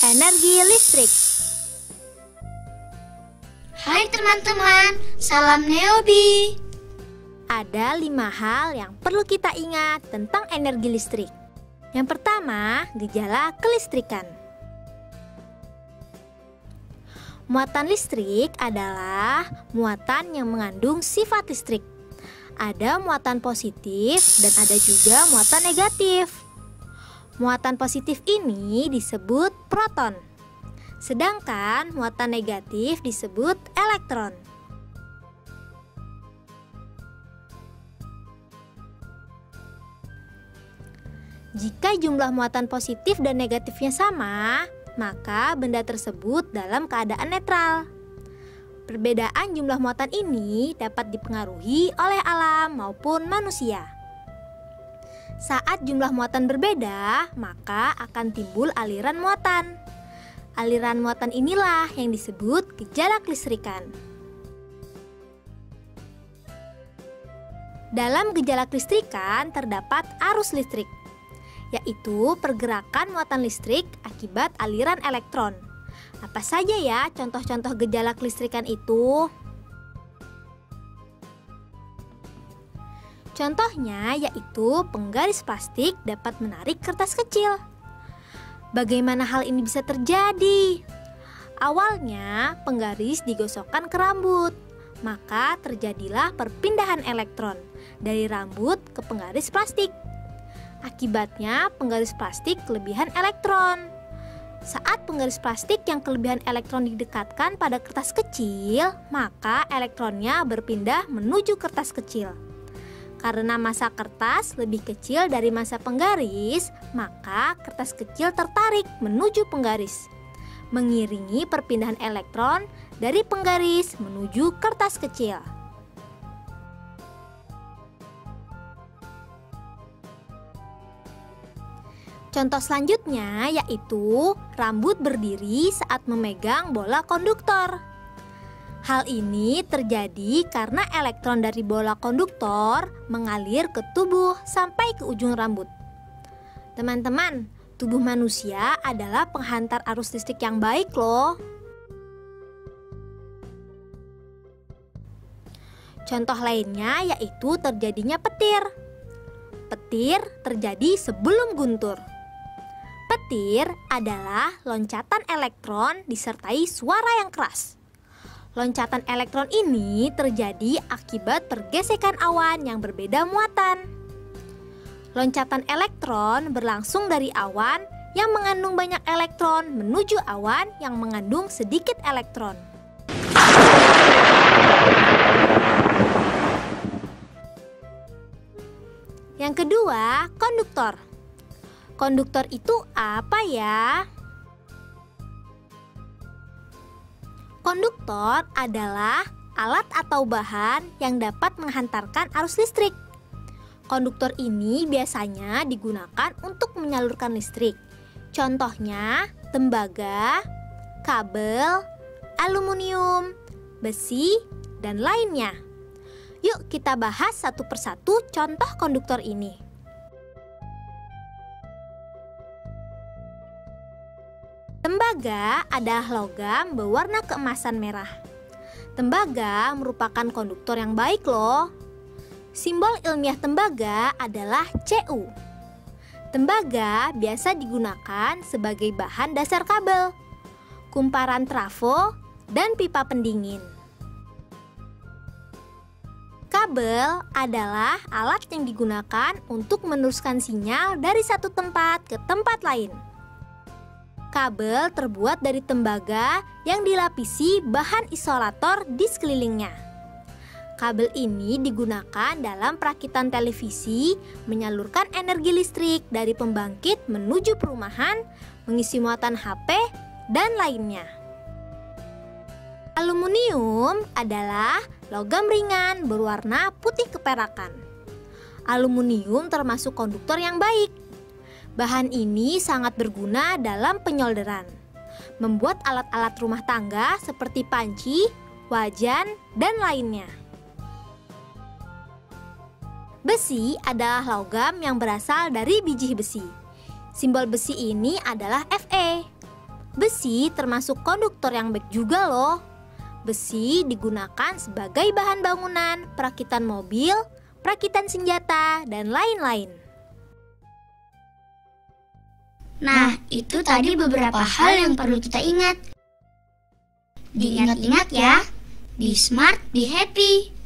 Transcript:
energi listrik. Hai teman-teman, salam Neobi. Ada 5 hal yang perlu kita ingat tentang energi listrik. Yang pertama, gejala kelistrikan. Muatan listrik adalah muatan yang mengandung sifat listrik. Ada muatan positif dan ada juga muatan negatif. Muatan positif ini disebut proton, sedangkan muatan negatif disebut elektron. Jika jumlah muatan positif dan negatifnya sama, maka benda tersebut dalam keadaan netral. Perbedaan jumlah muatan ini dapat dipengaruhi oleh alam maupun manusia. Saat jumlah muatan berbeda, maka akan timbul aliran muatan. Aliran muatan inilah yang disebut gejala kelistrikan. Dalam gejala kelistrikan terdapat arus listrik, yaitu pergerakan muatan listrik akibat aliran elektron. Apa saja ya contoh-contoh gejala kelistrikan itu? Contohnya yaitu penggaris plastik dapat menarik kertas kecil. Bagaimana hal ini bisa terjadi? Awalnya penggaris digosokkan ke rambut, maka terjadilah perpindahan elektron dari rambut ke penggaris plastik. Akibatnya penggaris plastik kelebihan elektron. Saat penggaris plastik yang kelebihan elektron didekatkan pada kertas kecil, maka elektronnya berpindah menuju kertas kecil. Karena massa kertas lebih kecil dari massa penggaris, maka kertas kecil tertarik menuju penggaris, mengiringi perpindahan elektron dari penggaris menuju kertas kecil. Contoh selanjutnya yaitu rambut berdiri saat memegang bola konduktor. Hal ini terjadi karena elektron dari bola konduktor mengalir ke tubuh sampai ke ujung rambut. Teman-teman, tubuh manusia adalah penghantar arus listrik yang baik loh. Contoh lainnya yaitu terjadinya petir. Petir terjadi sebelum guntur. Petir adalah loncatan elektron disertai suara yang keras. Loncatan elektron ini terjadi akibat pergesekan awan yang berbeda muatan. Loncatan elektron berlangsung dari awan yang mengandung banyak elektron menuju awan yang mengandung sedikit elektron. Yang kedua, konduktor. Konduktor itu apa ya? Konduktor adalah alat atau bahan yang dapat menghantarkan arus listrik. Konduktor ini biasanya digunakan untuk menyalurkan listrik. Contohnya tembaga, kabel, aluminium, besi, dan lainnya. Yuk kita bahas satu persatu contoh konduktor ini. Tembaga adalah logam berwarna keemasan merah. Tembaga merupakan konduktor yang baik loh. Simbol ilmiah tembaga adalah Cu. Tembaga biasa digunakan sebagai bahan dasar kabel, kumparan trafo, dan pipa pendingin. Kabel adalah alat yang digunakan untuk meneruskan sinyal dari satu tempat ke tempat lain. Kabel terbuat dari tembaga yang dilapisi bahan isolator di sekelilingnya. Kabel ini digunakan dalam perakitan televisi, menyalurkan energi listrik dari pembangkit menuju perumahan, mengisi muatan HP, dan lainnya. Aluminium adalah logam ringan berwarna putih keperakan. Aluminium termasuk konduktor yang baik. Bahan ini sangat berguna dalam penyolderan, membuat alat-alat rumah tangga seperti panci, wajan, dan lainnya. Besi adalah logam yang berasal dari biji besi. Simbol besi ini adalah Fe. Besi termasuk konduktor yang baik juga loh. Besi digunakan sebagai bahan bangunan, perakitan mobil, perakitan senjata, dan lain-lain. Nah, itu tadi beberapa hal yang perlu kita ingat. Diingat-ingat ya. Be smart, be happy.